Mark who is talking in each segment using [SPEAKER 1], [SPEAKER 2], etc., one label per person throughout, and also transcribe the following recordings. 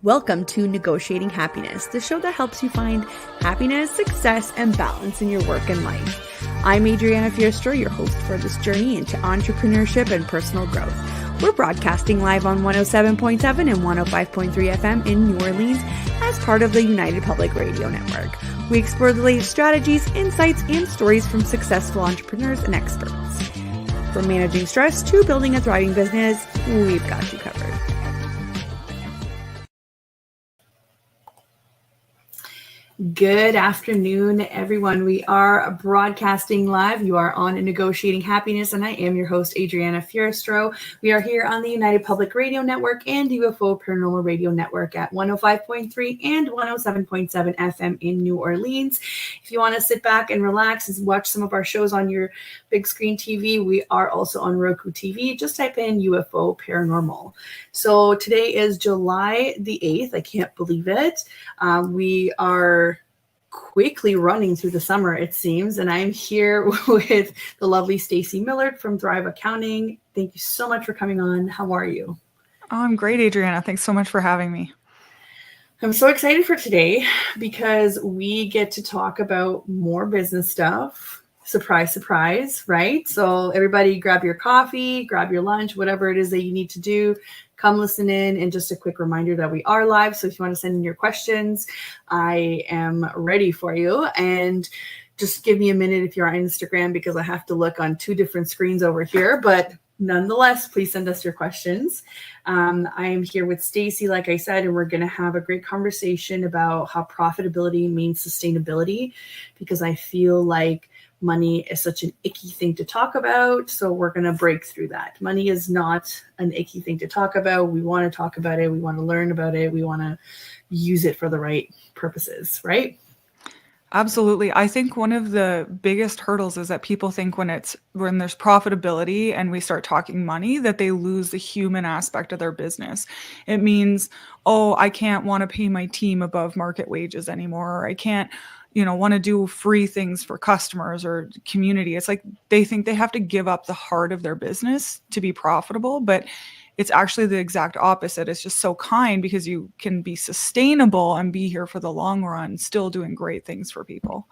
[SPEAKER 1] Welcome to Negotiating Happiness, the show that helps you find happiness, success, and balance in your work and life. I'm Adriana Fiestro, your host for this journey into entrepreneurship and personal growth. We're broadcasting live on 107.7 and 105.3 FM in New Orleans as part of the United Public Radio Network. We explore the latest strategies, insights, and stories from successful entrepreneurs and experts. From managing stress to building a thriving business, we've got you covered. Good afternoon, everyone. We are broadcasting live. You are on Negotiating Happiness, and I am your host, Adriana Fiestro. We are here on the United Public Radio Network and UFO Paranormal Radio Network at 105.3 and 107.7 FM in New Orleans. If you want to sit back and relax and watch some of our shows on your big screen TV, we are also on Roku TV. Just type in UFO Paranormal. So today is July the 8th. I can't believe it. We are quickly running through the summer, it seems, and I'm here with the lovely Staci Millard from Thrive Accounting. Thank you so much for coming on. How are you?
[SPEAKER 2] Oh, I'm great, Adriana. Thanks so much for having me.
[SPEAKER 1] I'm so excited for today because we get to talk about more business stuff. Surprise, surprise, right? So everybody grab your coffee, grab your lunch, whatever it is that you need to do. Come listen in. And just a quick reminder that we are live. So if you want to send in your questions, I am ready for you. And just give me a minute if you're on Instagram because I have to look on two different screens over here. But nonetheless, please send us your questions. I am here with Staci, like I said, and we're going to have a great conversation about how profitability means sustainability, because I feel like money is such an icky thing to talk about. So we're going to break through that. Money is not an icky thing to talk about. We want to talk about it. We want to learn about it. We want to use it for the right purposes, right?
[SPEAKER 2] Absolutely. I think one of the biggest hurdles is that people think when there's profitability and we start talking money, that they lose the human aspect of their business. It means, oh, I can't want to pay my team above market wages anymore. Or I can't, want to do free things for customers or community. It's like they think they have to give up the heart of their business to be profitable, but it's actually the exact opposite. It's just so kind because you can be sustainable and be here for the long run, still doing great things for people.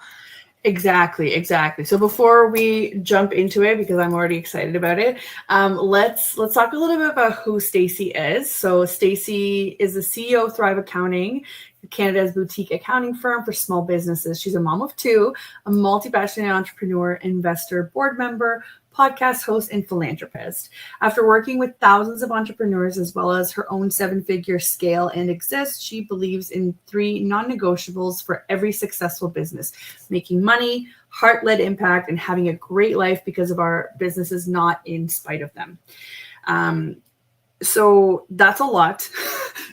[SPEAKER 1] Exactly. So before we jump into it, because I'm already excited about it, let's talk a little bit about who Staci is. So Staci is the CEO of Thrive Accounting, Canada's boutique accounting firm for small businesses. She's a mom of two, a multi-passionate entrepreneur, investor, board member, podcast host, and philanthropist. After working with thousands of entrepreneurs as well as her own 7-figure scale and exist, she believes in 3 non-negotiables for every successful business: making money, heart-led impact, and having a great life because of our businesses, not in spite of them. So that's a lot.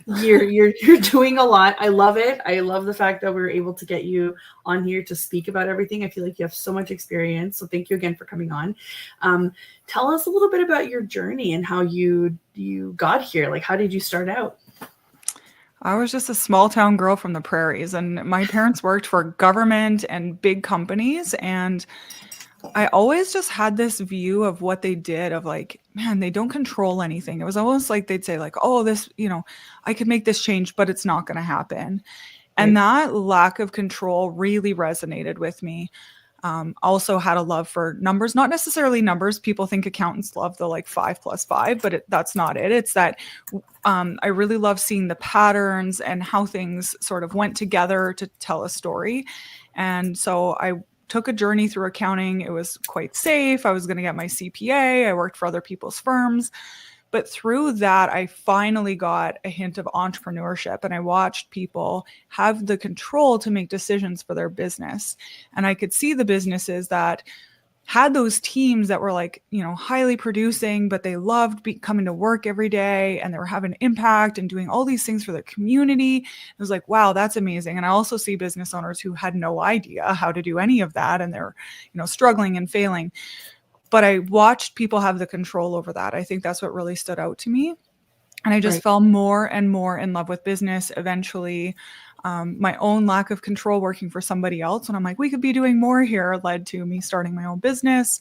[SPEAKER 1] You're doing a lot. I love it. I love the fact that we're able to get you on here to speak about everything. I feel like you have so much experience. So thank you again for coming on. Tell us a little bit about your journey and how you got here. Like, how did you start out?
[SPEAKER 2] I was just a small town girl from the prairies, and my parents worked for government and big companies, and I always just had this view of what they did of like, man, they don't control anything. It was almost like they'd say like, oh, this, I could make this change, but it's not going to happen. And that lack of control really resonated with me. Also had a love for numbers, not necessarily numbers. People think accountants love the like 5 + 5, but that's not it. It's that I really love seeing the patterns and how things sort of went together to tell a story. And so I took a journey through accounting. It was quite safe. I was going to get my CPA. I worked for other people's firms. But through that, I finally got a hint of entrepreneurship, and I watched people have the control to make decisions for their business. And I could see the businesses that had those teams that were like, highly producing, but they loved coming to work every day, and they were having impact and doing all these things for their community. It was like, wow, that's amazing. And I also see business owners who had no idea how to do any of that, and they're, struggling and failing. But I watched people have the control over that. I think that's what really stood out to me. And I just fell more and more in love with business. Eventually, my own lack of control working for somebody else, and I'm like, we could be doing more here, led to me starting my own business,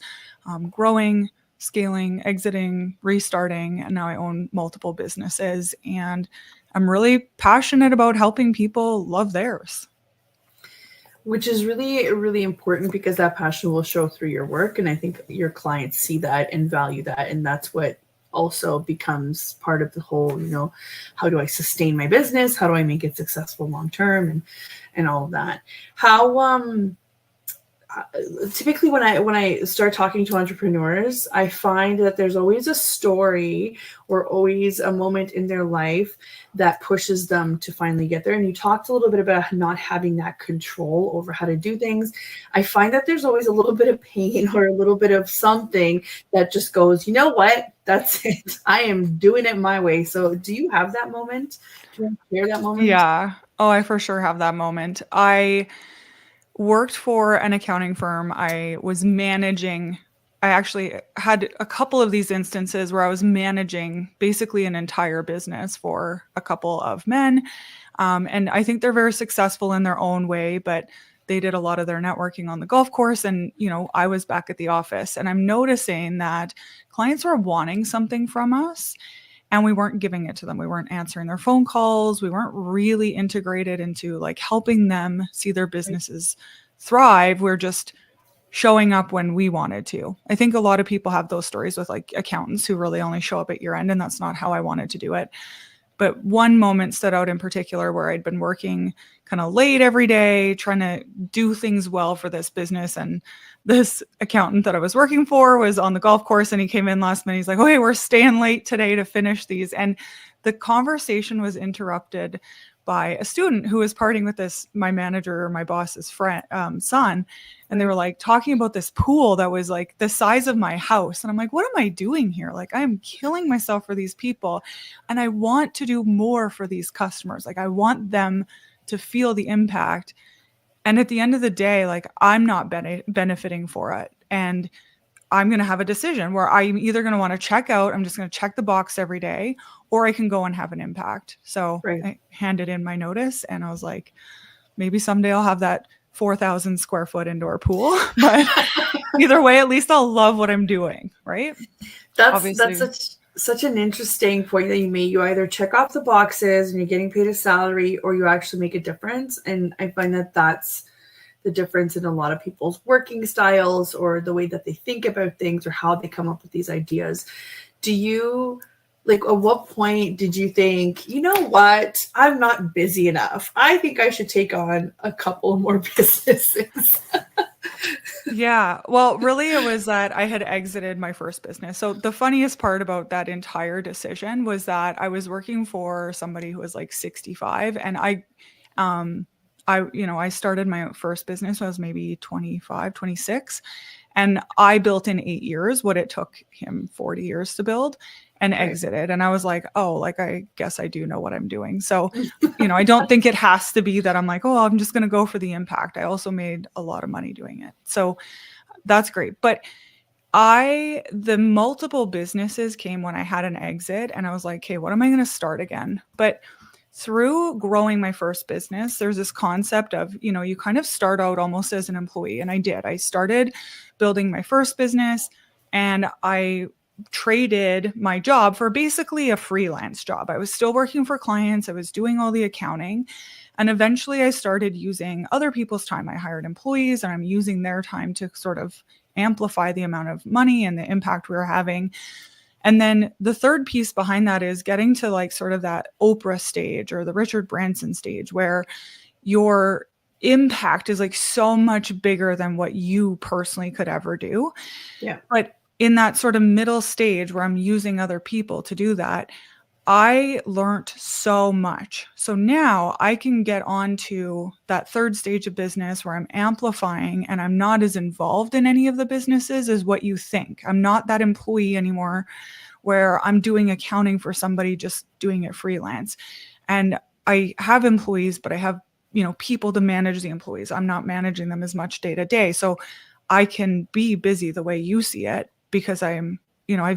[SPEAKER 2] growing, scaling, exiting, restarting, and now I own multiple businesses. And I'm really passionate about helping people love theirs.
[SPEAKER 1] Which is really, really important because that passion will show through your work. And I think your clients see that and value that. And that's what also becomes part of the whole, how do I sustain my business? How do I make it successful long term, and all of that? How typically when I start talking to entrepreneurs, I find that there's always a story or always a moment in their life that pushes them to finally get there. And you talked a little bit about not having that control over how to do things. I find that there's always a little bit of pain or a little bit of something that just goes, you know what? That's it. I am doing it my way. So do you have that moment? Do you want to share that moment?
[SPEAKER 2] Yeah. Oh, I for sure have that moment. I worked for an accounting firm. I actually had a couple of these instances where I was managing basically an entire business for a couple of men. And I think they're very successful in their own way, but they did a lot of their networking on the golf course. And, I was back at the office, and I'm noticing that clients were wanting something from us, and we weren't giving it to them. We weren't answering their phone calls. We weren't really integrated into like helping them see their businesses thrive. We're just showing up when we wanted to. I think a lot of people have those stories with like accountants who really only show up at year end, and that's not how I wanted to do it. But one moment stood out in particular where I'd been working kind of late every day, trying to do things well for this business. And this accountant that I was working for was on the golf course, and he came in last minute. He's like, "Oh, hey, we're staying late today to finish these." And the conversation was interrupted by a student who was partying with my manager or my boss's friend, son. And they were like talking about this pool that was like the size of my house. And I'm like, what am I doing here? Like, I am killing myself for these people. And I want to do more for these customers. Like, I want them to feel the impact. And at the end of the day, like, I'm not benefiting for it. And I'm going to have a decision where I'm either going to want to check out, I'm just going to check the box every day, or I can go and have an impact. So I handed in my notice, and I was like, maybe someday I'll have that 4,000 square foot indoor pool, but either way, at least I'll love what I'm doing. Right.
[SPEAKER 1] That's such an interesting point that you made. You either check off the boxes and you're getting paid a salary, or you actually make a difference. And I find that that's the difference in a lot of people's working styles or the way that they think about things or how they come up with these ideas. Do you, like, at what point did you think, you know what, I'm not busy enough, I think I should take on a couple more businesses?
[SPEAKER 2] Yeah. Well, really, it was that I had exited my first business. So the funniest part about that entire decision was that I was working for somebody who was like 65, and I started my first business when I was maybe 25, 26, and I built in 8 years what it took him 40 years to build, and exited. And I was like, oh, like, I guess I do know what I'm doing. So, I don't think it has to be that I'm like, oh, I'm just going to go for the impact. I also made a lot of money doing it. So that's great. But the multiple businesses came when I had an exit, and I was like, okay, what am I going to start again? But through growing my first business, there's this concept of, you kind of start out almost as an employee. And I did. I started building my first business, and I traded my job for basically a freelance job. I was still working for clients. I was doing all the accounting. And eventually I started using other people's time. I hired employees, and I'm using their time to sort of amplify the amount of money and the impact we were having. And then the third piece behind that is getting to like sort of that Oprah stage or the Richard Branson stage, where your impact is like so much bigger than what you personally could ever do.
[SPEAKER 1] Yeah.
[SPEAKER 2] But in that sort of middle stage where I'm using other people to do that, I learned so much. So now I can get on to that third stage of business where I'm amplifying, and I'm not as involved in any of the businesses as what you think. I'm not that employee anymore where I'm doing accounting for somebody, just doing it freelance. And I have employees, but I have, people to manage the employees. I'm not managing them as much day to day. So I can be busy the way you see it because I've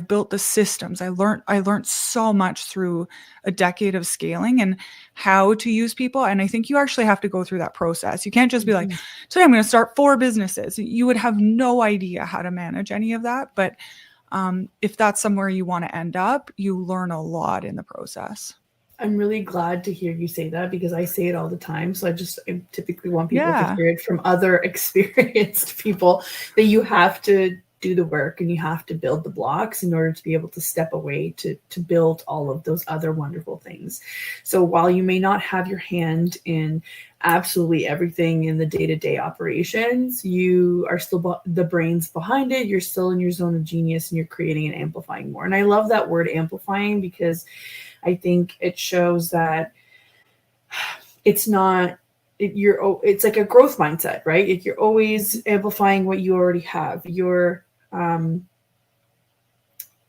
[SPEAKER 2] built the systems. I learned so much through a decade of scaling and how to use people. And I think you actually have to go through that process. You can't just be like, today I'm going to start 4 businesses. You would have no idea how to manage any of that. But if that's somewhere you want to end up, you learn a lot in the process.
[SPEAKER 1] I'm really glad to hear you say that because I say it all the time. So I typically want people to
[SPEAKER 2] Yeah.
[SPEAKER 1] hear it from other experienced people that you have to do the work and you have to build the blocks in order to be able to step away to build all of those other wonderful things. So while you may not have your hand in absolutely everything in the day-to-day operations, you are still the brains behind it. You're still in your zone of genius and you're creating and amplifying more. And I love that word amplifying because I think it shows that it's not it's like a growth mindset, right? You're always amplifying what you already have. Um,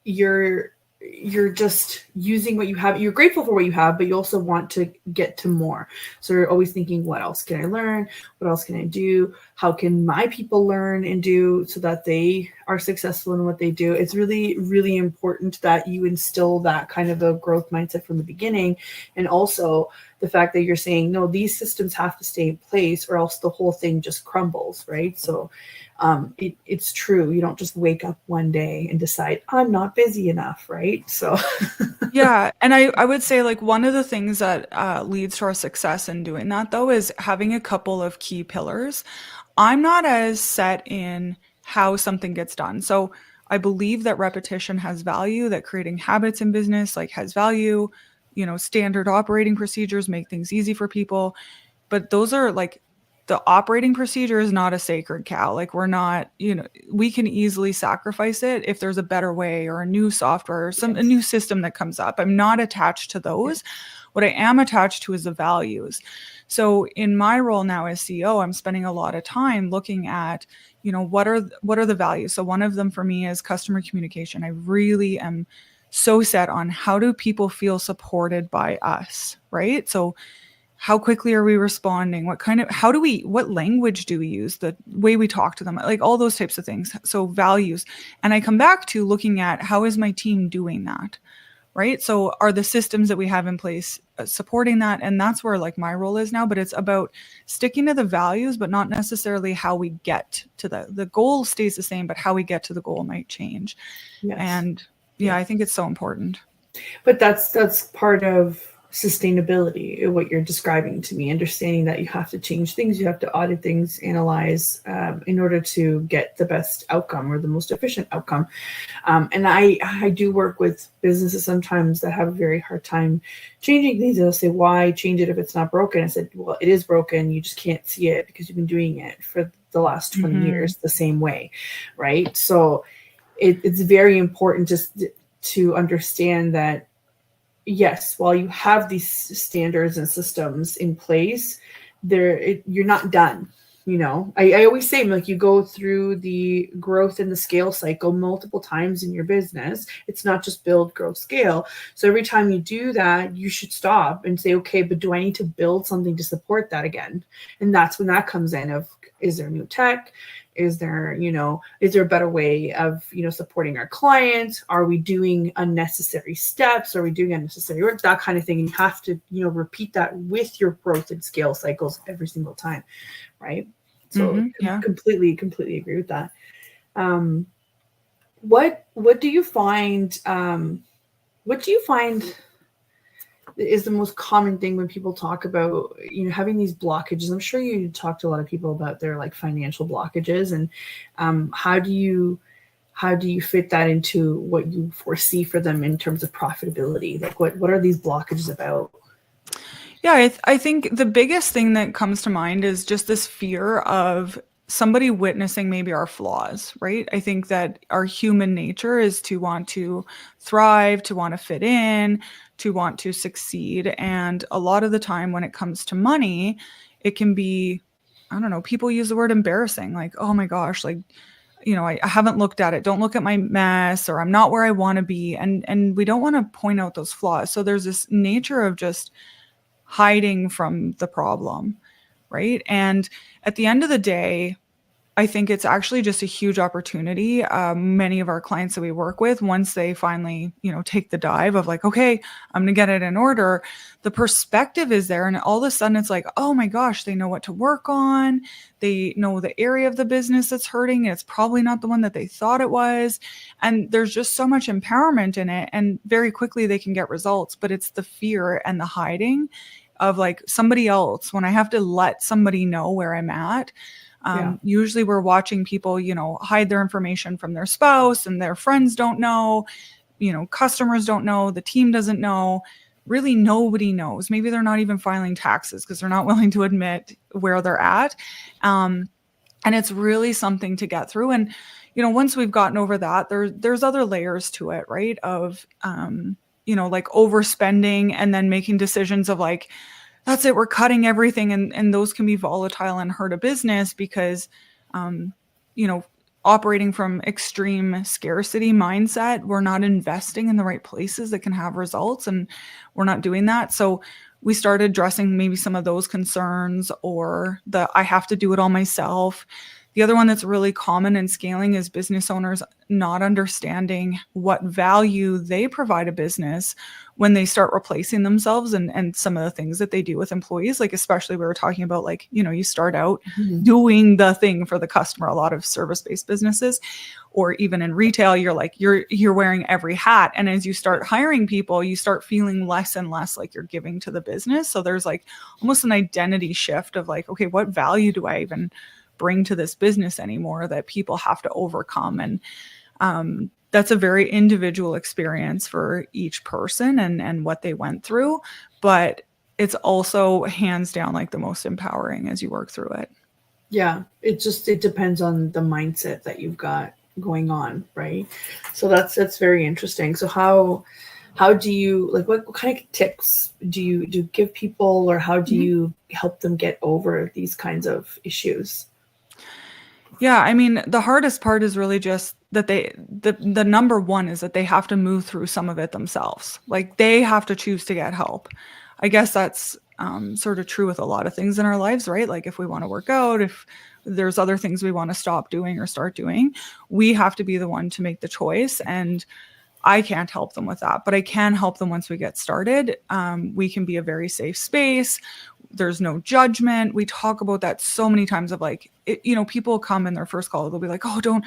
[SPEAKER 1] you're you're just using what you have. You're grateful for what you have, but you also want to get to more. So you're always thinking, what else can I learn? What else can I do? How can my people learn and do so that they are successful in what they do? It's really, really important that you instill that kind of a growth mindset from the beginning. And also the fact that you're saying, no, these systems have to stay in place or else the whole thing just crumbles, right? So it's true. You don't just wake up one day and decide I'm not busy enough, right? So
[SPEAKER 2] Yeah. And I would say like one of the things that leads to our success in doing that though is having a couple of key pillars. I'm not as set in how something gets done. So I believe that repetition has value, that creating habits in business like has value, standard operating procedures make things easy for people. But those are like the operating procedure is not a sacred cow. Like we're not, we can easily sacrifice it if there's a better way or a new software or a new system that comes up. I'm not attached to those. What I am attached to is the values. So in my role now as CEO, I'm spending a lot of time looking at, what are the values? So one of them for me is customer communication. I really am so set on how do people feel supported by us, right? So how quickly are we responding? What language do we use? The way we talk to them, like all those types of things. So values. And I come back to looking at how is my team doing that? Right. So are the systems that we have in place supporting that? And that's where like my role is now, but it's about sticking to the values, but not necessarily how we get to the goal stays the same, but how we get to the goal might change.
[SPEAKER 1] yes.
[SPEAKER 2] And yeah, I think it's so important.
[SPEAKER 1] But that's part of sustainability, what you're describing to me, understanding that you have to change things, you have to audit things, analyze in order to get the best outcome or the most efficient outcome. And I do work with businesses sometimes that have a very hard time changing things. They'll say, why change it if it's not broken? I said, well, it is broken. You just can't see it because you've been doing it for the last 20 years the same way, right? So it's very important just to understand that yes, while you have these standards and systems in place, you're not done. I always say, like, you go through the growth and the scale cycle multiple times in your business. It's not just build, grow, scale. So every time you do that, you should stop and say, okay, but do I need to build something to support that again? And that's when that comes in of, is there new tech? Is there a better way of, supporting our clients? Are we doing unnecessary steps? Are we doing unnecessary work? That kind of thing. And you have to, repeat that with your growth and scale cycles every single time. Right. So completely agree with that. What do you find, is the most common thing when people talk about, having these blockages? I'm sure you talk to a lot of people about their like financial blockages, and how do you fit that into what you foresee for them in terms of profitability? Like what are these blockages about?
[SPEAKER 2] Yeah, I think the biggest thing that comes to mind is just this fear of somebody witnessing maybe our flaws, right? I think that our human nature is to want to thrive, to want to fit in, to want to succeed. And a lot of the time when it comes to money, it can be, I don't know, people use the word embarrassing, like, oh my gosh, like, I haven't looked at it. Don't look at my mess, or I'm not where I want to be. And we don't want to point out those flaws. So there's this nature of just hiding from the problem, right? And at the end of the day, I think it's actually just a huge opportunity. Many of our clients that we work with, once they finally, take the dive of like, okay, I'm going to get it in order, the perspective is there. And all of a sudden it's like, oh my gosh, they know what to work on. They know the area of the business that's hurting. It's probably not the one that they thought it was. And there's just so much empowerment in it. And very quickly they can get results, but it's the fear and the hiding of like somebody else. When I have to let somebody know where I'm at, usually we're watching people, hide their information from their spouse, and their friends don't know, customers don't know, the team doesn't know, really nobody knows. Maybe they're not even filing taxes because they're not willing to admit where they're at. And it's really something to get through. And, once we've gotten over that, there's other layers to it, right? Of, like overspending and then making decisions of like, that's it, we're cutting everything. And those can be volatile and hurt a business because, operating from extreme scarcity mindset, we're not investing in the right places that can have results, and we're not doing that. So we started addressing maybe some of those concerns, or the I have to do it all myself. The other one that's really common in scaling is business owners not understanding what value they provide a business when they start replacing themselves and some of the things that they do with employees. Like, especially we were talking about, like, you start out doing the thing for the customer. A lot of service-based businesses, or even in retail, you're like, you're wearing every hat. And as you start hiring people, you start feeling less and less like you're giving to the business. So there's like almost an identity shift of like, okay, what value do I even bring to this business anymore that people have to overcome? And that's a very individual experience for each person and what they went through. But it's also hands down like the most empowering as you work through it.
[SPEAKER 1] Yeah, it depends on the mindset that you've got going on, right? So that's very interesting. So how do you, like, what kind of tips do you give people, or how do you help them get over these kinds of issues?
[SPEAKER 2] Yeah, I mean, the hardest part is really just that the number one is that they have to move through some of it themselves. Like, they have to choose to get help. I guess that's sort of true with a lot of things in our lives, right? Like, if we want to work out, if there's other things we want to stop doing or start doing, we have to be the one to make the choice. And I can't help them with that, but I can help them once we get started. We can be a very safe space. There's no judgment. We talk about that so many times of like, people come in their first call, they'll be like, oh, don't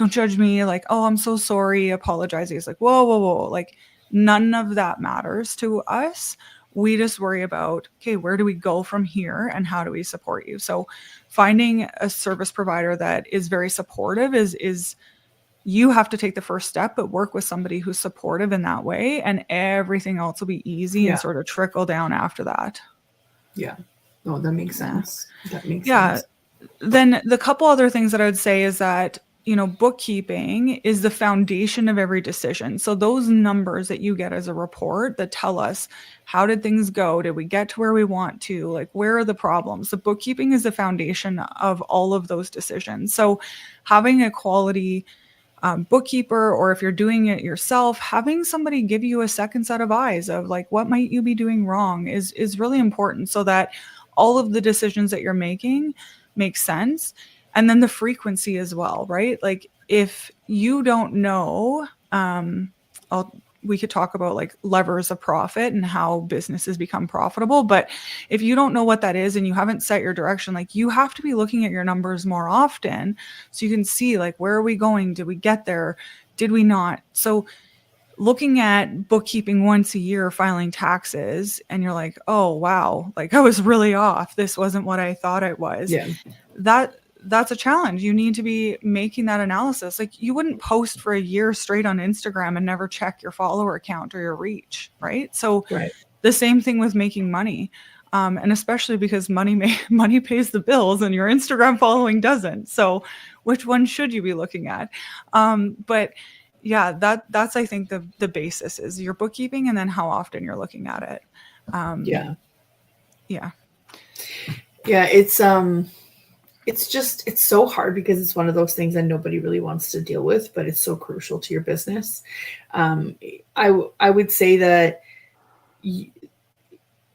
[SPEAKER 2] judge me. Like, oh, I'm so sorry, apologizing. It's like, whoa. Like, none of that matters to us. We just worry about, okay, where do we go from here and how do we support you? So finding a service provider that is very supportive is you have to take the first step, but work with somebody who's supportive in that way, and everything else will be easy and sort of trickle down after that.
[SPEAKER 1] Yeah. No, that makes sense. That makes
[SPEAKER 2] sense. Then the couple other things that I would say is that, bookkeeping is the foundation of every decision. So those numbers that you get as a report that tell us, how did things go? Did we get to where we want to? Like, where are the problems? The bookkeeping is the foundation of all of those decisions. So having a quality bookkeeper, or if you're doing it yourself, having somebody give you a second set of eyes of like, what might you be doing wrong is really important, so that all of the decisions that you're making make sense. And then the frequency as well, right? Like, if you don't know, we could talk about like levers of profit and how businesses become profitable. But if you don't know what that is and you haven't set your direction, like, you have to be looking at your numbers more often so you can see, like, where are we going? Did we get there? Did we not? So looking at bookkeeping once a year, filing taxes, and you're like, oh, wow, like, I was really off. This wasn't what I thought it was.
[SPEAKER 1] Yeah.
[SPEAKER 2] That's a challenge. You need to be making that analysis. Like, you wouldn't post for a year straight on Instagram and never check your follower count or your reach, right? So the same thing with making money. And especially because money pays the bills and your Instagram following doesn't. So which one should you be looking at? But yeah, that's, I think, the basis is your bookkeeping, and then how often you're looking at it.
[SPEAKER 1] Yeah. It's so hard because it's one of those things that nobody really wants to deal with, but it's so crucial to your business. I would say that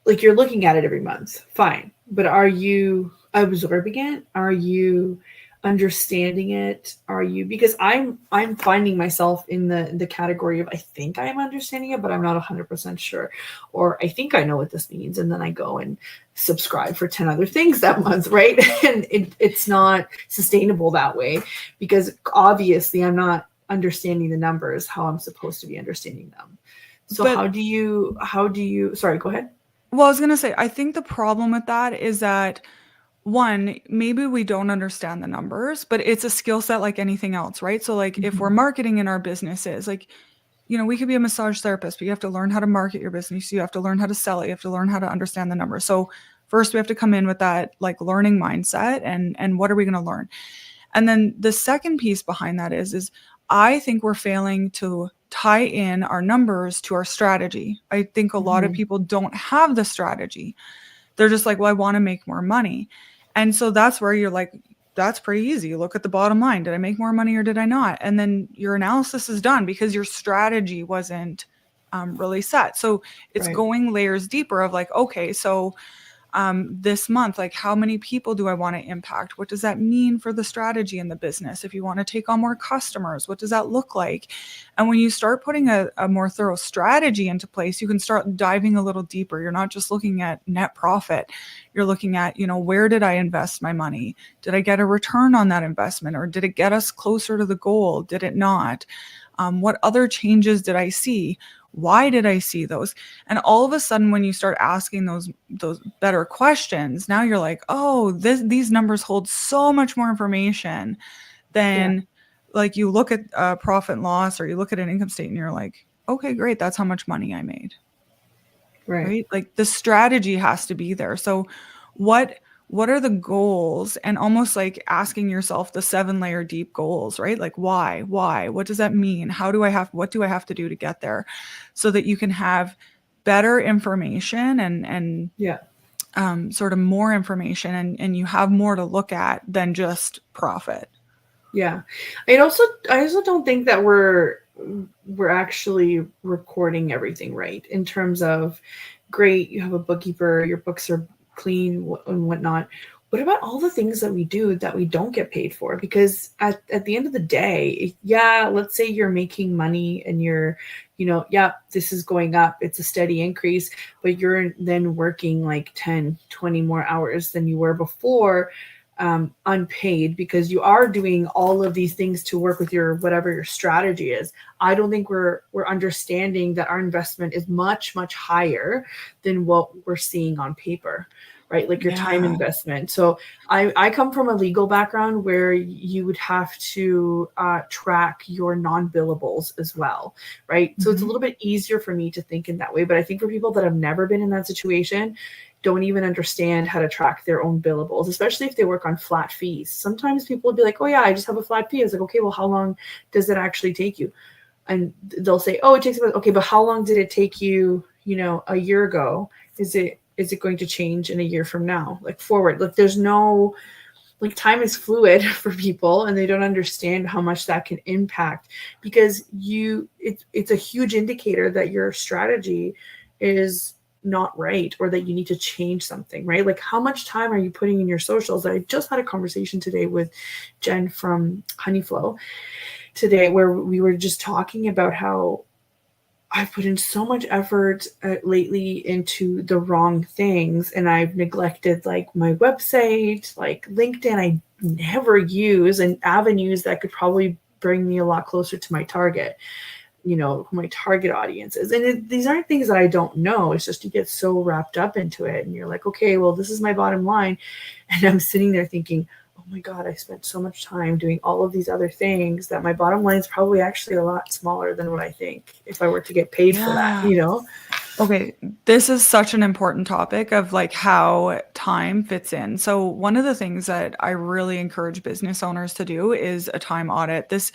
[SPEAKER 1] like, you're looking at it every month, fine, but are you absorbing it? Are you understanding it? Are you, because I'm finding myself in the category of I think I am understanding it, but I'm not 100% sure, or I think I know what this means, and then I go and subscribe for 10 other things that month, right? And it's not sustainable that way, because obviously I'm not understanding the numbers how I'm supposed to be understanding them. So
[SPEAKER 2] But
[SPEAKER 1] how do you sorry, go ahead.
[SPEAKER 2] well, I was going to say, I think the problem with that is that one, maybe we don't understand the numbers, but it's a skill set like anything else, right? So like if we're marketing in our businesses, like, we could be a massage therapist, but you have to learn how to market your business. You have to learn how to sell it. You have to learn how to understand the numbers. So first we have to come in with that like learning mindset and what are we going to learn? And then the second piece behind that is I think we're failing to tie in our numbers to our strategy. I think a lot of people don't have the strategy. They're just like, well, I want to make more money. And so that's where you're like, that's pretty easy. You look at the bottom line. Did I make more money or did I not? And then your analysis is done because your strategy wasn't really set. So it's
[SPEAKER 1] Right.
[SPEAKER 2] going layers deeper of like, okay, so this month, like how many people do I want to impact? What does that mean for the strategy in the business? If you want to take on more customers, what does that look like? And when you start putting a more thorough strategy into place, you can start diving a little deeper. You're not just looking at net profit. You're looking at, where did I invest my money? Did I get a return on that investment, or did it get us closer to the goal? Did it not? What other changes did I see? Why did I see those? And all of a sudden, when you start asking those better questions, now you're like, oh, these numbers hold so much more information than like you look at profit and loss, or you look at an income statement and you're like, okay, great, that's how much money I made. Right? Like the strategy has to be there. So what are the goals, and almost like asking yourself the 7-layer deep goals, right? Like why, what does that mean? What do I have to do to get there, so that you can have better information and sort of more information, and you have more to look at than just profit.
[SPEAKER 1] Yeah. I also don't think that we're actually recording everything right, in terms of, great, you have a bookkeeper, your books are clean and whatnot. What about all the things that we do that we don't get paid for? Because at the end of the day, yeah, let's say you're making money and you're, this is going up, it's a steady increase, but you're then working like 10, 20 more hours than you were before, unpaid, because you are doing all of these things to work with your whatever your strategy is. I don't think we're understanding that our investment is much, much higher than what we're seeing on paper, right? Like your time investment. So I come from a legal background where you would have to track your non-billables as well, right? So it's a little bit easier for me to think in that way. But I think for people that have never been in that situation, don't even understand how to track their own billables, especially if they work on flat fees. Sometimes people will be like, oh yeah, I just have a flat fee. I was like, okay, well, how long does it actually take you? And they'll say, oh, it takes about, okay, but how long did it take you, a year ago? Is it going to change in a year from now? Like forward, like there's no, like time is fluid for people, and they don't understand how much that can impact, because it's a huge indicator that your strategy is not right, or that you need to change something, right? Like how much time are you putting in your socials? I just had a conversation today with Jen from Honeyflow today, where we were just talking about how I've put in so much effort lately into the wrong things, and I've neglected like my website, like LinkedIn. I never use, and avenues that could probably bring me a lot closer to my target, who my target audience is. And these aren't things that I don't know. It's just you get so wrapped up into it, and you're like, okay, well, this is my bottom line. And I'm sitting there thinking, oh my God, I spent so much time doing all of these other things that my bottom line is probably actually a lot smaller than what I think if I were to get paid for that,
[SPEAKER 2] Okay, this is such an important topic of like how time fits in. So one of the things that I really encourage business owners to do is a time audit. This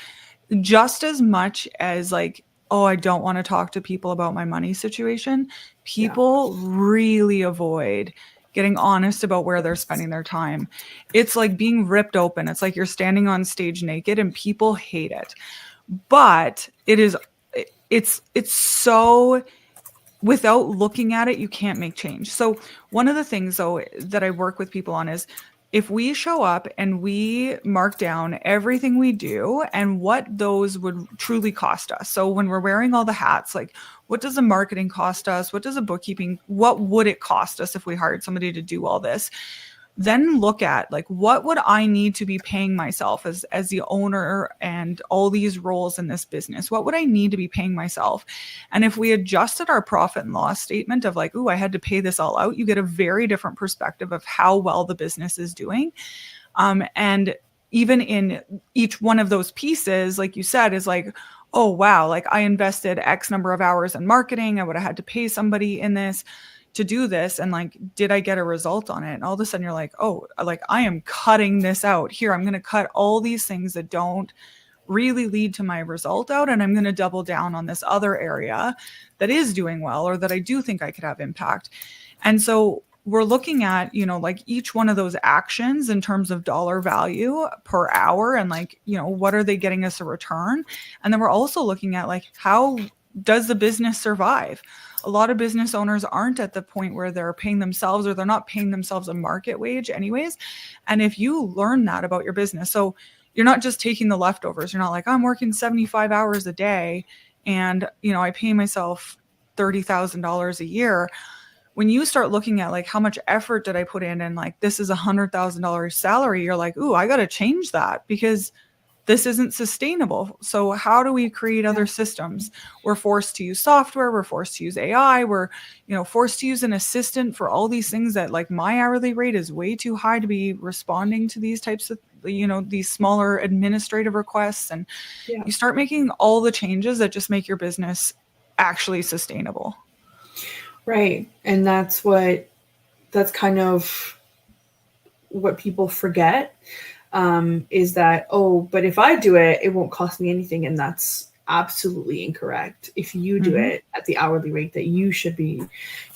[SPEAKER 2] just as much as like, oh, I don't want to talk to people about my money situation. People really avoid getting honest about where they're spending their time. It's like being ripped open. It's like you're standing on stage naked, and people hate it. But it's so, without looking at it, you can't make change. So one of the things though that I work with people on is if we show up and we mark down everything we do and what those would truly cost us. So when we're wearing all the hats, like what does the marketing cost us? What does the bookkeeping, what would it cost us if we hired somebody to do all this? Then look at like, what would I need to be paying myself as the owner and all these roles in this business? What would I need to be paying myself? And if we adjusted our profit and loss statement of like, oh, I had to pay this all out, you get a very different perspective of how well the business is doing. And even in each one of those pieces, like you said, is like, oh, wow, like I invested X number of hours in marketing. I would have had to pay somebody in this to do this. And like, did I get a result on it? And all of a sudden you're like, oh, like I am cutting this out here. I'm going to cut all these things that don't really lead to my result out. And I'm going to double down on this other area that is doing well, or that I do think I could have impact. And so we're looking at, like each one of those actions in terms of dollar value per hour and like, what are they getting us a return? And then we're also looking at like, how does the business survive? A lot of business owners aren't at the point where they're paying themselves, or they're not paying themselves a market wage anyways. And if you learn that about your business, so you're not just taking the leftovers, you're not like, I'm working 75 hours a day and, I pay myself $30,000 a year. When you start looking at like, how much effort did I put in? And like, this is $100,000 salary. You're like, ooh, I got to change that because this isn't sustainable. So how do we create other systems? We're forced to use software. We're forced to use AI. We're, forced to use an assistant for all these things that like my hourly rate is way too high to be responding to these types of, these smaller administrative requests. And you start making all the changes that just make your business actually sustainable.
[SPEAKER 1] Right. And that's kind of what people forget. Is that, but if I do it, it won't cost me anything. And that's absolutely incorrect. If you do it at the hourly rate that you should be,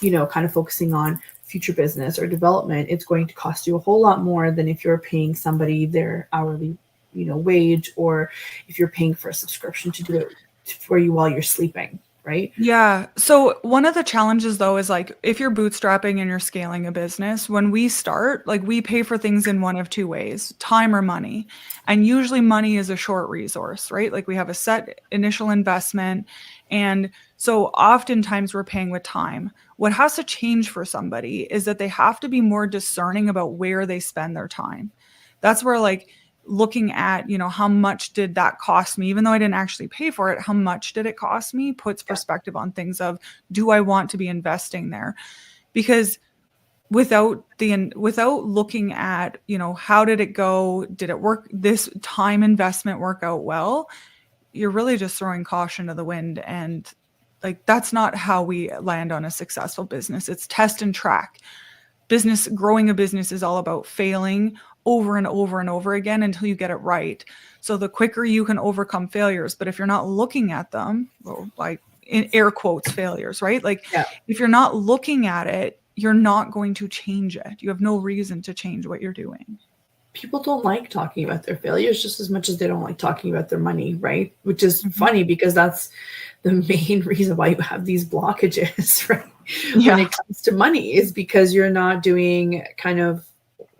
[SPEAKER 1] kind of focusing on future business or development, it's going to cost you a whole lot more than if you're paying somebody their hourly, wage, or if you're paying for a subscription to do it for you while you're sleeping. Right?
[SPEAKER 2] Yeah. So one of the challenges though is like, if you're bootstrapping and you're scaling a business, when we start, like we pay for things in one of two ways, time or money. And usually money is a short resource, right? Like we have a set initial investment. And so oftentimes we're paying with time. What has to change for somebody is that they have to be more discerning about where they spend their time. That's where like, looking at, how much did that cost me, even though I didn't actually pay for it, how much did it cost me, puts perspective on things of, do I want to be investing there? Because without looking at, how did it go? Did it work? This time investment work out well? You're really just throwing caution to the wind. And like, that's not how we land on a successful business. It's test and track. Growing a business is all about failing over and over and over again until you get it right. So the quicker you can overcome failures, but if you're not looking at them, well, like in air quotes, failures, right? Like if you're not looking at it, you're not going to change it. You have no reason to change what you're doing.
[SPEAKER 1] People don't like talking about their failures just as much as they don't like talking about their money, right? Which is funny because that's the main reason why you have these blockages, right? When it comes to money, is because you're not doing kind of,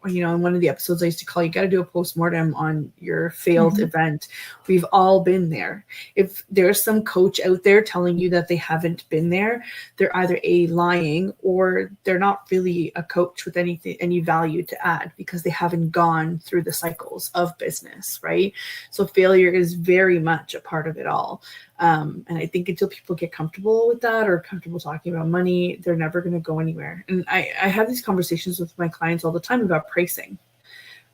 [SPEAKER 1] in one of the episodes I used to call, you got to do a postmortem on your failed event. We've all been there. If there's some coach out there telling you that they haven't been there, they're either lying, or they're not really a coach with any value to add, because they haven't gone through the cycles of business, right? So failure is very much a part of it all. And I think until people get comfortable with that, or comfortable talking about money, they're never going to go anywhere. And I have these conversations with my clients all the time about pricing,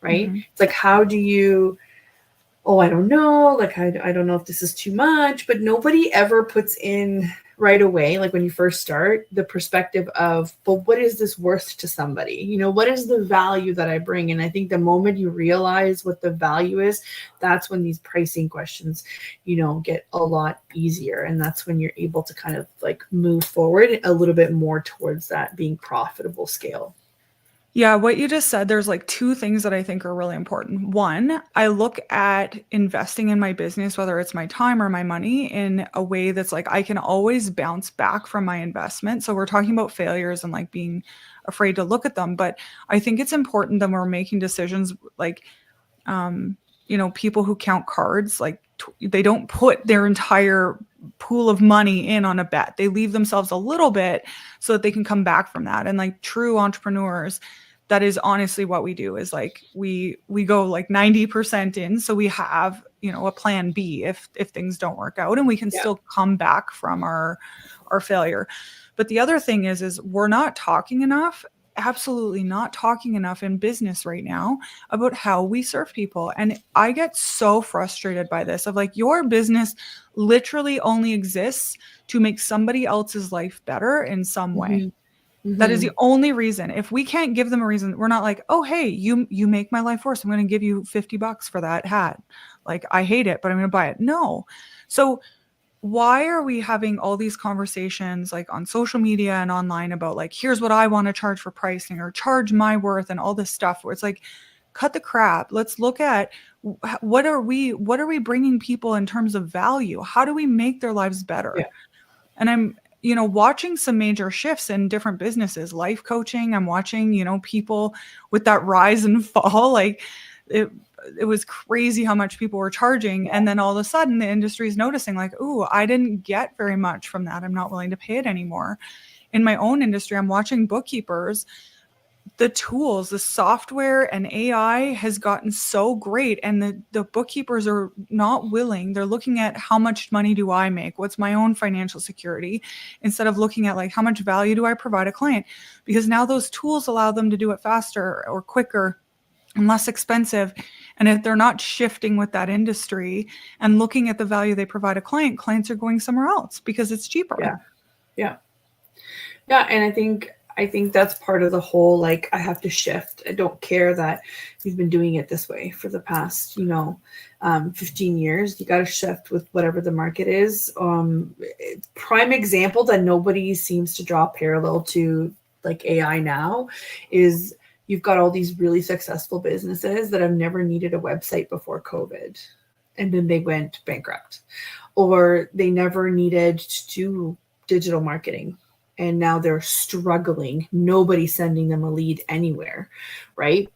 [SPEAKER 1] right? It's like, how do you, I don't know. Like, I don't know if this is too much, but nobody ever puts in right away, like when you first start, the perspective of, but what is this worth to somebody? What is the value that I bring? And I think the moment you realize what the value is, that's when these pricing questions, get a lot easier. And that's when you're able to kind of like move forward a little bit more towards that being profitable scale.
[SPEAKER 2] Yeah, what you just said, there's like two things that I think are really important. One, I look at investing in my business, whether it's my time or my money, in a way that's like I can always bounce back from my investment. So we're talking about failures and like being afraid to look at them. But I think it's important that we're making decisions like, people who count cards, like they don't put their entire pool of money in on a bet. They leave themselves a little bit so that they can come back from that. And like true entrepreneurs, that is honestly what we do, is like we go like 90% in, so we have a plan B if things don't work out, and we can still come back from our failure. But the other thing is we're not talking enough, absolutely not talking enough in business right now about how we serve people. And I get so frustrated by this, of like, your business literally only exists to make somebody else's life better in some way. That is the only reason. If we can't give them a reason, we're not like, oh, hey, you make my life worse, I'm going to give you $50 for that hat. Like, I hate it, but I'm going to buy it. No. So why are we having all these conversations like on social media and online about like, here's what I want to charge for pricing, or charge my worth, and all this stuff, where it's like, cut the crap. Let's look at what are we bringing people in terms of value? How do we make their lives better?
[SPEAKER 1] Yeah.
[SPEAKER 2] And I'm watching some major shifts in different businesses, life coaching. I'm watching, people with that rise and fall. Like it was crazy how much people were charging. And then all of a sudden the industry is noticing like, ooh, I didn't get very much from that. I'm not willing to pay it anymore. In my own industry, I'm watching bookkeepers. The tools, the software and AI has gotten so great, and the bookkeepers are not willing. They're looking at how much money do I make? What's my own financial security? Instead of looking at like, how much value do I provide a client? Because now those tools allow them to do it faster or quicker and less expensive. And if they're not shifting with that industry and looking at the value they provide a client, clients are going somewhere else because it's cheaper.
[SPEAKER 1] Yeah. And I think that's part of the whole, like, I have to shift. I don't care that you've been doing it this way for the past, 15 years. You got to shift with whatever the market is. Prime example that nobody seems to draw parallel to like AI now is you've got all these really successful businesses that have never needed a website before COVID, and then they went bankrupt, or they never needed to do digital marketing, and now they're struggling. Nobody's sending them a lead anywhere, right?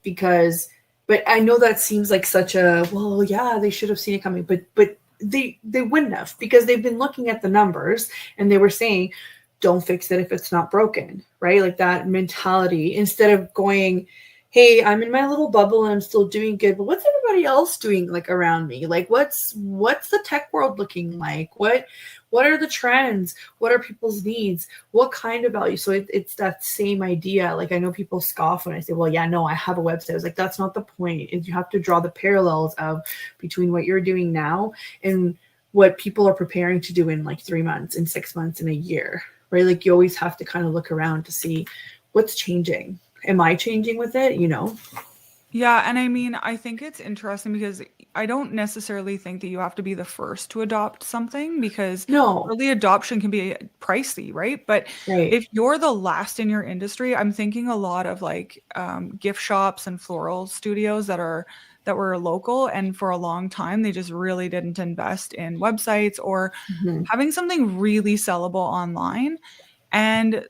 [SPEAKER 1] But I know that seems like such a, well, yeah, they should have seen it coming, but they wouldn't have, because they've been looking at the numbers and they were saying, don't fix it if it's not broken, right? Like that mentality, instead of going, hey, I'm in my little bubble and I'm still doing good, but what's everybody else doing like around me? Like what's the tech world looking like? What are the trends? What are people's needs? What kind of value? So it's that same idea. Like, I know people scoff when I say, well, yeah, no, I have a website. I was like, that's not the point. You have to draw the parallels between what you're doing now and what people are preparing to do in like 3 months, in 6 months, in a year, right? Like, you always have to kind of look around to see what's changing. Am I changing with it?
[SPEAKER 2] Yeah. And I mean, I think it's interesting because I don't necessarily think that you have to be the first to adopt something, because early adoption can be pricey, right? But if you're the last in your industry, I'm thinking a lot of like gift shops and floral studios that were local, and for a long time they just really didn't invest in websites or having something really sellable online, and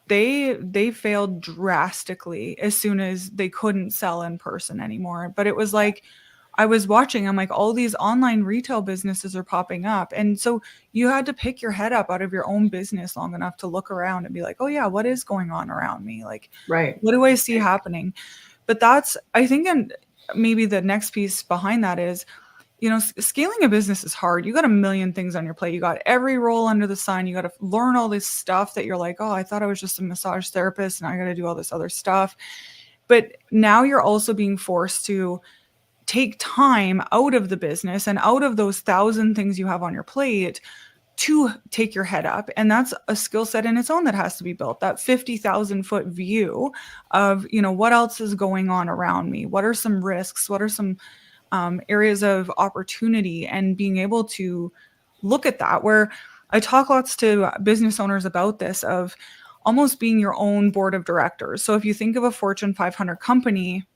[SPEAKER 2] they failed drastically as soon as they couldn't sell in person anymore. But it was like, I was watching, I'm like, all these online retail businesses are popping up. And so you had to pick your head up out of your own business long enough to look around and be like, oh yeah, what is going on around me? Like, what do I see happening? But that's, I think, and maybe the next piece behind that is, scaling a business is hard. You got a million things on your plate. You got every role under the sun. You got to learn all this stuff that you're like, oh, I thought I was just a massage therapist and I got to do all this other stuff. But now you're also being forced to take time out of the business and out of those 1,000 things you have on your plate to take your head up. And that's a skill set in its own that has to be built. That 50,000 foot view of, what else is going on around me? What are some risks? What are some areas of opportunity, and being able to look at that, where I talk lots to business owners about this, of almost being your own board of directors. So if you think of a Fortune 500 company,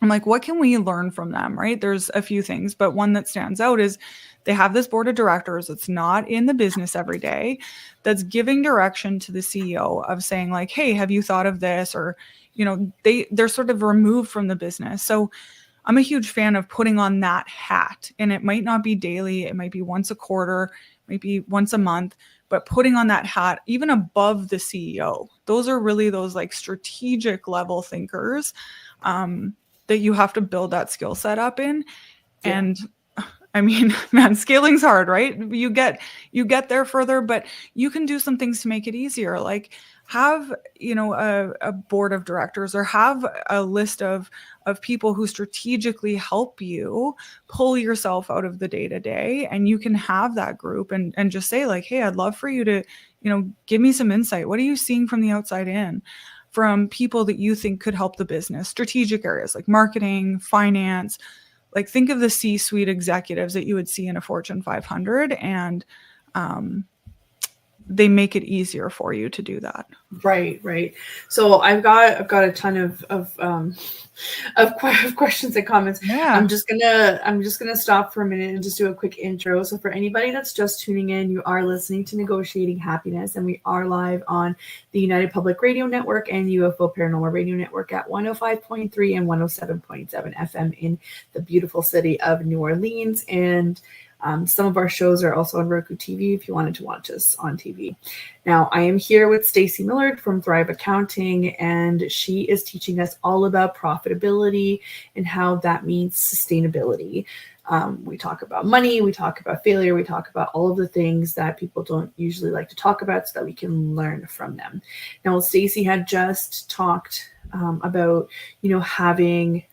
[SPEAKER 2] I'm like, what can we learn from them, right? There's a few things, but one that stands out is they have this board of directors that's not in the business every day, that's giving direction to the CEO of saying like, hey, have you thought of this? Or, they're sort of removed from the business. So I'm a huge fan of putting on that hat, and it might not be daily. It might be once a quarter, maybe once a month, but putting on that hat, even above the CEO, those are really those like strategic level thinkers, that you have to build that skill set up in.
[SPEAKER 1] Yeah.
[SPEAKER 2] And I mean, man, scaling's hard, right? You get there further, but you can do some things to make it easier. Like have, a board of directors, or have a list of people who strategically help you pull yourself out of the day-to-day. And you can have that group and just say like, hey, I'd love for you to, give me some insight. What are you seeing from the outside in? From people that you think could help the business, strategic areas like marketing, finance. Like think of the C-suite executives that you would see in a Fortune 500, and they make it easier for you to do that.
[SPEAKER 1] Right. So I've got a ton of questions and comments.
[SPEAKER 2] Yeah.
[SPEAKER 1] I'm just gonna stop for a minute and just do a quick intro. So for anybody that's just tuning in, you are listening to Negotiating Happiness, and we are live on the United Public Radio Network and UFO Paranormal Radio Network at 105.3 and 107.7 FM in the beautiful city of New Orleans. And some of our shows are also on Roku TV if you wanted to watch us on TV. Now, I am here with Staci Millard from Thrive Accounting, and she is teaching us all about profitability and how that means sustainability. We talk about money, we talk about failure, we talk about all of the things that people don't usually like to talk about so that we can learn from them. Now, Staci had just talked about, having,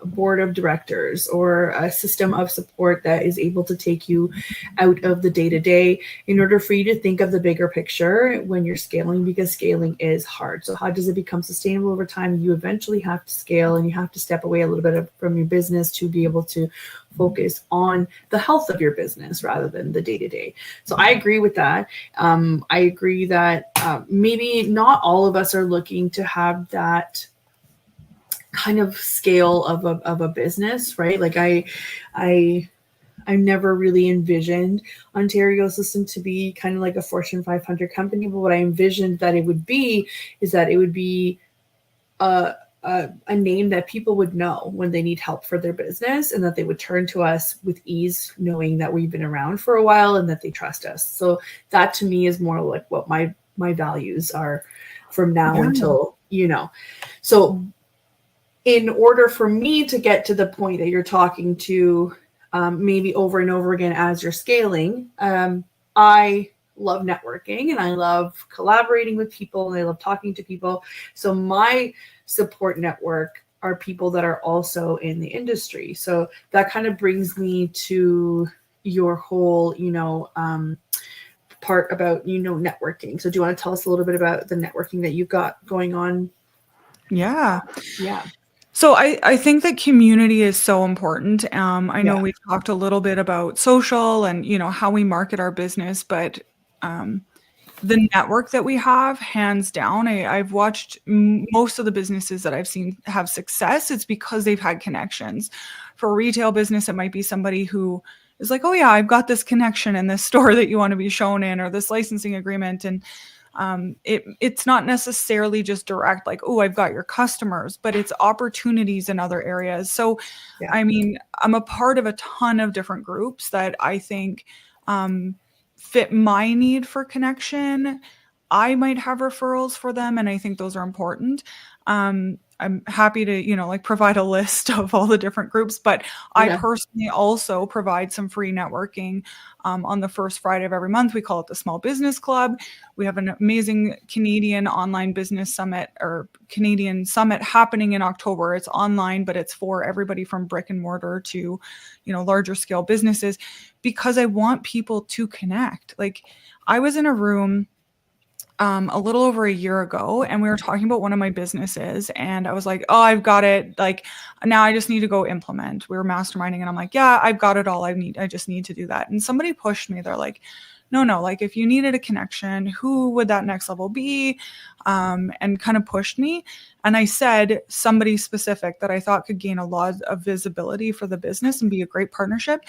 [SPEAKER 1] board of directors or a system of support that is able to take you out of the day-to-day in order for you to think of the bigger picture when you're scaling, because scaling is hard. So how does it become sustainable over time? You eventually have to scale, and you have to step away a little bit from your business to be able to focus on the health of your business rather than the day-to-day. So I agree with that. I agree that maybe not all of us are looking to have that kind of scale of a business, right? Like I never really envisioned Ontario System to be kind of like a Fortune 500 company, but what I envisioned that it would be is that it would be a name that people would know when they need help for their business, and that they would turn to us with ease, knowing that we've been around for a while and that they trust us. So that to me is more like what my values are from now until, so in order for me to get to the point that you're talking to, maybe over and over again as you're scaling, I love networking and I love collaborating with people and I love talking to people. So my support network are people that are also in the industry. So that kind of brings me to your whole, part about, networking. So do you want to tell us a little bit about the networking that you've got going on?
[SPEAKER 2] Yeah.
[SPEAKER 1] Yeah.
[SPEAKER 2] So I think that community is so important. I know we've talked a little bit about social and, how we market our business, but the network that we have, hands down, I've watched most of the businesses that I've seen have success. It's because they've had connections. For a retail business, it might be somebody who is like, oh yeah, I've got this connection in this store that you want to be shown in, or this licensing agreement. And it's not necessarily just direct, like, oh, I've got your customers, but it's opportunities in other areas. So, I mean, I'm a part of a ton of different groups that I think fit my need for connection. I might have referrals for them, and I think those are important. I'm happy to, provide a list of all the different groups, but I personally also provide some free networking on the first Friday of every month. We call it the Small Business Club. We have an amazing Canadian online business summit, or Canadian summit, happening in October. It's online, but it's for everybody from brick and mortar to, larger scale businesses, because I want people to connect. Like, I was in a room a little over a year ago, and we were talking about one of my businesses, and I was like, oh, I've got it. Like, now I just need to go implement. We were masterminding, and I'm like, yeah, I've got it all I need. I just need to do that. And somebody pushed me. They're like, no, like if you needed a connection, who would that next level be? And kind of pushed me. And I said somebody specific that I thought could gain a lot of visibility for the business and be a great partnership.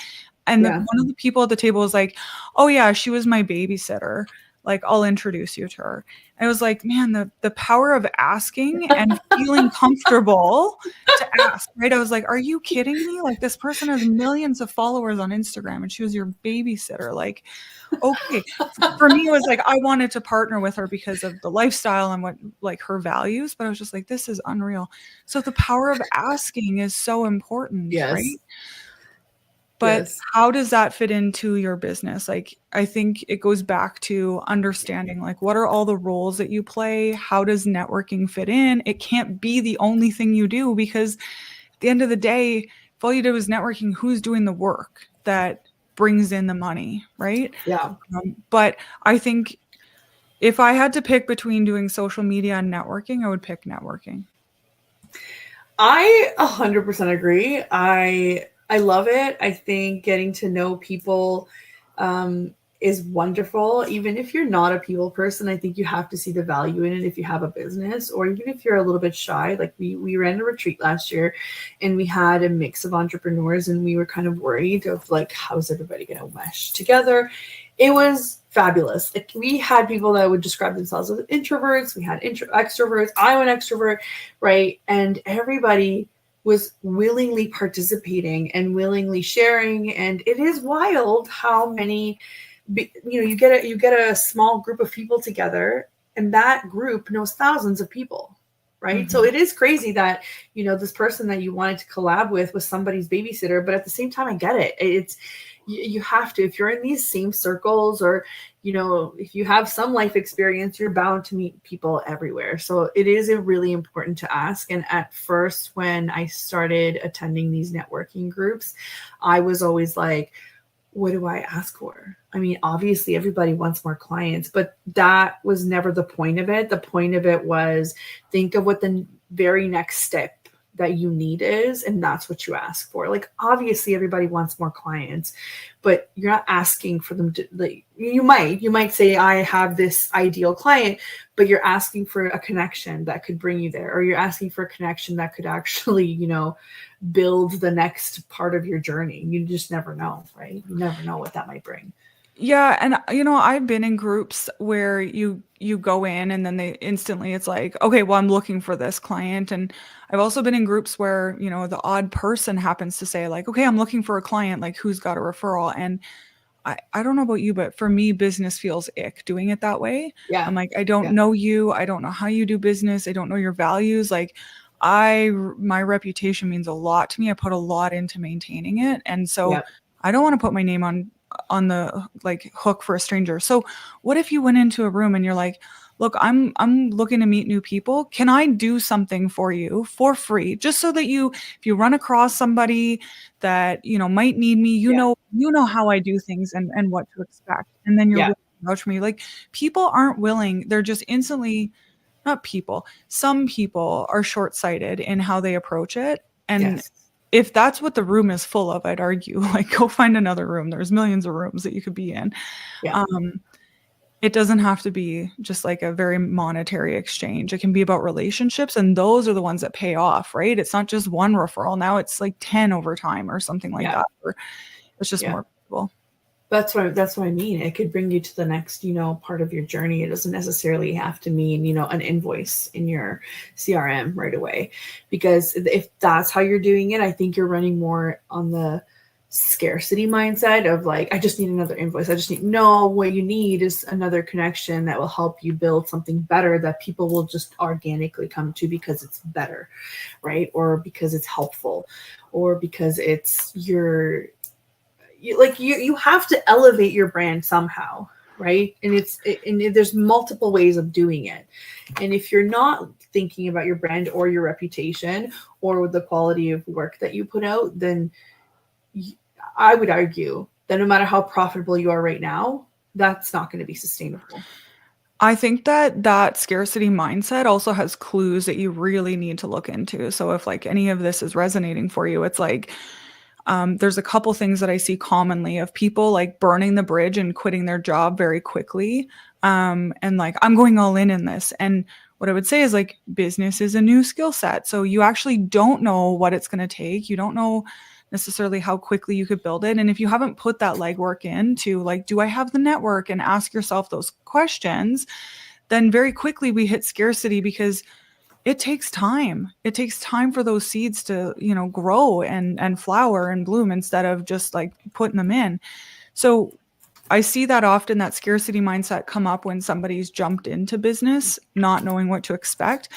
[SPEAKER 2] And
[SPEAKER 1] Yeah.
[SPEAKER 2] one of the people at the table was like, oh yeah, she was my babysitter. Like, I'll introduce you to her. And I was like, man, the power of asking and feeling comfortable to ask, right? I was like, are you kidding me? Like, this person has millions of followers on Instagram and she was your babysitter. Like, okay. For me, it was like, I wanted to partner with her because of the lifestyle and what, like, her values, but I was just like, this is unreal. So the power of asking is so important, right?
[SPEAKER 1] Yes.
[SPEAKER 2] But
[SPEAKER 1] Yes.
[SPEAKER 2] how does that fit into your business? Like, I think it goes back to understanding, like, what are all the roles that you play? How does networking fit in? It can't be the only thing you do, because at the end of the day, if all you do is networking, who's doing the work that brings in the money, right?
[SPEAKER 1] Yeah.
[SPEAKER 2] But I think if I had to pick between doing social media and networking, I would pick networking.
[SPEAKER 1] I 100% agree. I love it. I think getting to know people is wonderful. Even if you're not a people person, I think you have to see the value in it if you have a business, or even if you're a little bit shy. Like we ran a retreat last year and we had a mix of entrepreneurs, and we were kind of worried of like, how's everybody going to mesh together? It was fabulous. Like we had people that would describe themselves as introverts. We had extroverts. I'm an extrovert, right? And everybody was willingly participating and willingly sharing. And it is wild how many, you get a small group of people together, and that group knows thousands of people, right?
[SPEAKER 2] Mm-hmm.
[SPEAKER 1] So it is crazy that this person that you wanted to collab with was somebody's babysitter, but at the same time, I get it. It's you have to, if you're in these same circles, or if you have some life experience, you're bound to meet people everywhere. So it is really important to ask. And at first, when I started attending these networking groups, I was always like, what do I ask for? I mean, obviously everybody wants more clients, but that was never the point of it. The point of it was, think of what the very next step that you need is, and that's what you ask for. Like, obviously everybody wants more clients, but you're not asking for them to, like, you might say, I have this ideal client, but you're asking for a connection that could bring you there, or you're asking for a connection that could actually, build the next part of your journey. You just never know, right? You never know what that might bring.
[SPEAKER 2] Yeah, and I've been in groups where you go in and then they instantly, it's like, okay, well, I'm looking for this client. And I've also been in groups where, the odd person happens to say like, okay, I'm looking for a client, like, who's got a referral? And I don't know about you, but for me, business feels ick doing it that way.
[SPEAKER 1] Yeah.
[SPEAKER 2] I'm like, I don't know you. I don't know how you do business. I don't know your values. Like, my reputation means a lot to me. I put a lot into maintaining it. And so I don't want to put my name on the like hook for a stranger. So what if you went into a room and you're like, look, I'm looking to meet new people. Can I do something for you for free? Just so that if you run across somebody that, might need me, you know how I do things and what to expect. And then you're willing to vouch for me. Like, people aren't willing. They're just instantly, not people. Some people are short-sighted in how they approach it. And if that's what the room is full of, I'd argue, like, go find another room. There's millions of rooms that you could be in. It doesn't have to be just like a very monetary exchange. It can be about relationships, and those are the ones that pay off, right? It's not just one referral. Now it's like 10 over time or something like that. Or it's just more people.
[SPEAKER 1] That's what I mean. It could bring you to the next, part of your journey. It doesn't necessarily have to mean, an invoice in your CRM right away. Because if that's how you're doing it, I think you're running more on the scarcity mindset of like, I just need another invoice. No, what you need is another connection that will help you build something better that people will just organically come to because it's better, right? Or because it's helpful, or because it's you have to elevate your brand somehow, right? And there's multiple ways of doing it. And if you're not thinking about your brand or your reputation or the quality of work that you put out, then I would argue that no matter how profitable you are right now, that's not going to be sustainable.
[SPEAKER 2] I think that scarcity mindset also has clues that you really need to look into. So if like any of this is resonating for you, it's like, There's a couple things that I see commonly of people like burning the bridge and quitting their job very quickly. And like, I'm going all in this. And what I would say is like, business is a new skill set. So you actually don't know what it's going to take. You don't know necessarily how quickly you could build it. And if you haven't put that legwork into like, do I have the network, and ask yourself those questions, then very quickly we hit scarcity, because it takes time. It takes time for those seeds to, grow and flower and bloom, instead of just like putting them in. So I see that often, that scarcity mindset come up when somebody's jumped into business, not knowing what to expect.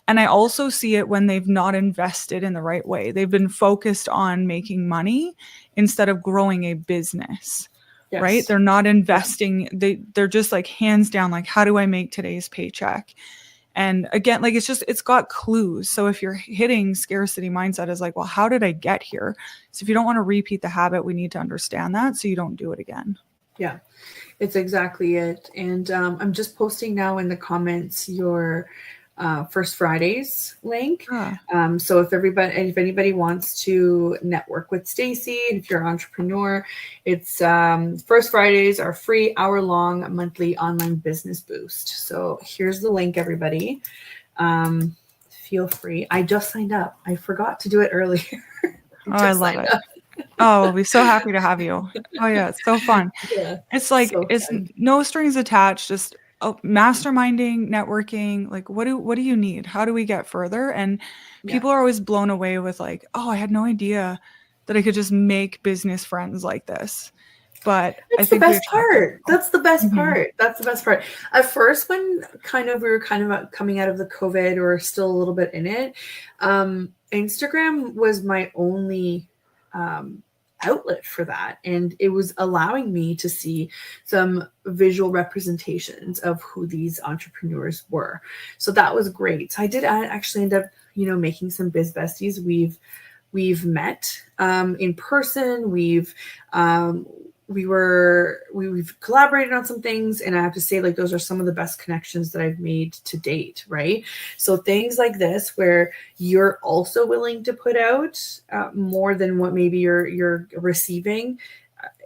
[SPEAKER 2] And I also see it when they've not invested in the right way. They've been focused on making money instead of growing a business. Yes. Right? They're not investing. They're just like hands down, like, how do I make today's paycheck? And again, like, it's got clues. So if you're hitting scarcity mindset is like, well, how did I get here? So if you don't want to repeat the habit, we need to understand that so you don't do it again.
[SPEAKER 1] Yeah, it's exactly it. And I'm just posting now in the comments your First Fridays link. So if anybody wants to network with Staci, and if you're an entrepreneur, it's First Fridays are free hour-long monthly online business boost. So here's the link, everybody. Feel free. I just signed up. I forgot to do it earlier.
[SPEAKER 2] I love it. Oh, we'll be so happy to have you. Oh yeah, it's so fun. Yeah, it's like, it's no strings attached, just masterminding, networking. Like, what do you need? How do we get further? And people are always blown away with like, oh, I had no idea that I could just make business friends like this. But
[SPEAKER 1] I think the best part. That's the best part. That's the best part. At first, when we were coming out of the COVID, or still a little bit in it, Instagram was my only outlet for that, and it was allowing me to see some visual representations of who these entrepreneurs were. So that was great. So I actually end up making some biz besties. We've met in person. We've collaborated on some things, and I have to say, like, those are some of the best connections that I've made to date, right? So things like this, where you're also willing to put out more than what maybe you're receiving,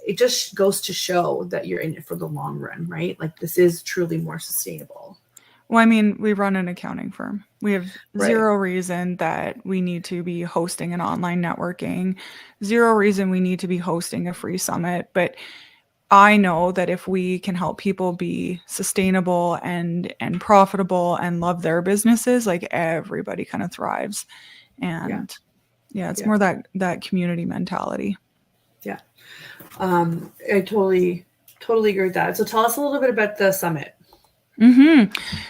[SPEAKER 1] it just goes to show that you're in it for the long run, right? Like, this is truly more sustainable.
[SPEAKER 2] Well, I mean, we run an accounting firm. We have zero reason that we need to be hosting an online networking, zero reason we need to be hosting a free summit. But I know that if we can help people be sustainable and profitable and love their businesses, like, everybody kind of thrives. And it's more that community mentality.
[SPEAKER 1] Yeah. I totally agree with that. So tell us a little bit about the summit.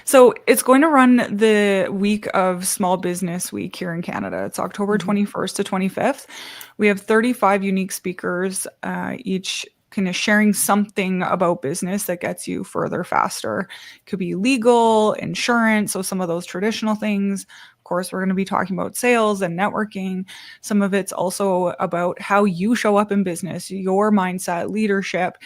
[SPEAKER 2] So it's going to run the week of Small Business Week here in Canada. It's October 21st to 25th. We have 35 unique speakers, each kind of sharing something about business that gets you further faster. It could be legal, insurance, so some of those traditional things. Of course, we're going to be talking about sales and networking. Some of it's also about how you show up in business, your mindset, leadership,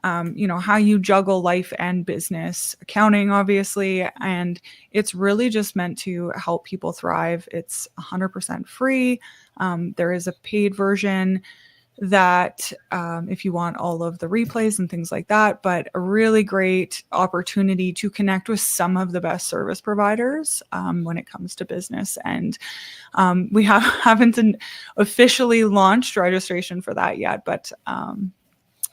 [SPEAKER 2] how you juggle life and business, accounting, obviously. And it's really just meant to help people thrive. It's 100% free. There is a paid version that if you want all of the replays and things like that, but a really great opportunity to connect with some of the best service providers when it comes to business. And we haven't officially launched registration for that yet, but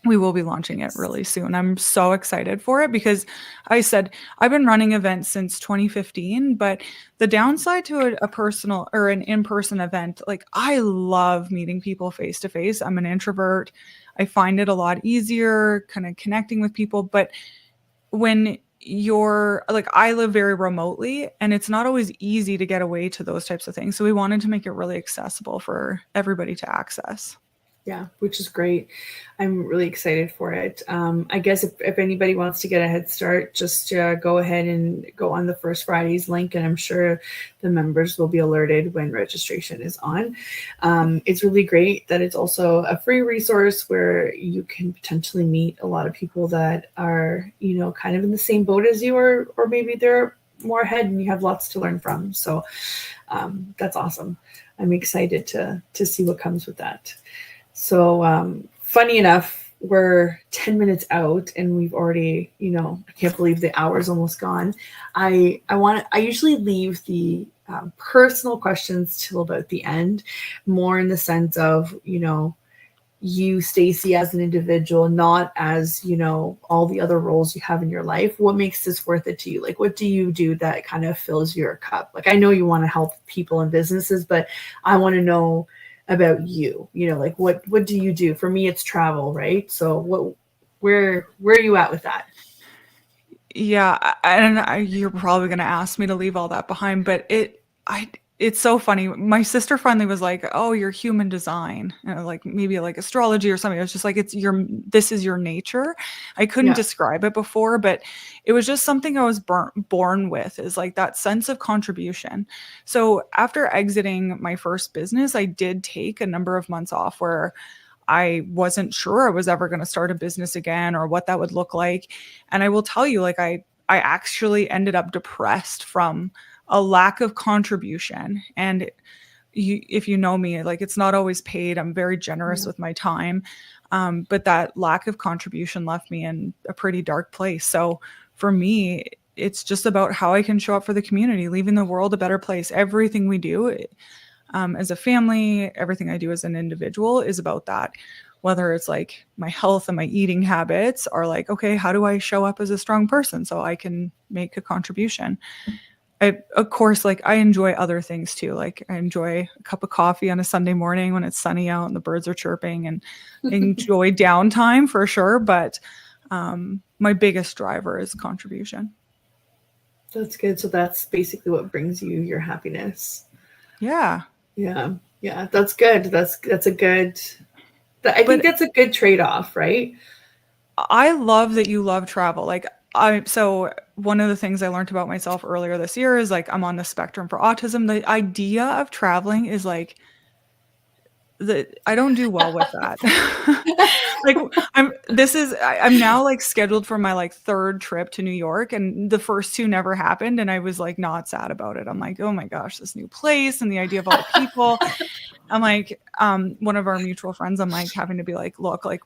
[SPEAKER 2] we will be launching it really soon. I'm so excited for it, because I said I've been running events since 2015, but the downside to a personal or an in-person event, like, I love meeting people face to face. I'm an introvert. I find it a lot easier kind of connecting with people. But when you're like, I live very remotely, and it's not always easy to get away to those types of things. So we wanted to make it really accessible for everybody to access.
[SPEAKER 1] Yeah, which is great. I'm really excited for it. I guess if anybody wants to get a head start, just go ahead and go on the First Fridays link, and I'm sure the members will be alerted when registration is on. It's really great that it's also a free resource where you can potentially meet a lot of people that are, kind of in the same boat as you, or maybe they're more ahead and you have lots to learn from. So that's awesome. I'm excited to see what comes with that. So funny enough, we're 10 minutes out and we've already, I can't believe the hour's almost gone. I usually leave the personal questions till about the end, more in the sense of, you, Staci, as an individual, not as, all the other roles you have in your life. What makes this worth it to you? Like, what do you do that kind of fills your cup? Like, I know you want to help people and businesses, but I want to know about you, like what do you do? For me, it's travel, right? So where are you at with that?
[SPEAKER 2] Yeah, and you're probably going to ask me to leave all that behind, but it's so funny. My sister finally was like, "Oh, you're human design," and like maybe like astrology or something. It was just like this is your nature. I couldn't describe it before, but it was just something I was born with, is like that sense of contribution. So after exiting my first business, I did take a number of months off where I wasn't sure I was ever going to start a business again or what that would look like. And I will tell you, like, I actually ended up depressed from a lack of contribution. And if you know me, like, it's not always paid. I'm very generous with my time. But that lack of contribution left me in a pretty dark place. So for me, it's just about how I can show up for the community, leaving the world a better place. Everything we do, as a family, everything I do as an individual is about that. Whether it's like my health and my eating habits are like, okay, how do I show up as a strong person so I can make a contribution? Of course, like, I enjoy other things too. Like, I enjoy a cup of coffee on a Sunday morning when it's sunny out and the birds are chirping, and enjoy downtime for sure. But my biggest driver is contribution.
[SPEAKER 1] That's good. So that's basically what brings you your happiness.
[SPEAKER 2] Yeah.
[SPEAKER 1] Yeah. That's good. That's a good, I think that's a good trade-off, right?
[SPEAKER 2] I love that you love travel. Like, so one of the things I learned about myself earlier this year is, like, I'm on the spectrum for autism. The idea of traveling is like, I don't do well with that. Like, I'm now like scheduled for my like third trip to New York, and the first two never happened. And I was like not sad about it. I'm like, oh my gosh, this new place and the idea of all the people. I'm like, one of our mutual friends, I'm like having to be like, look, like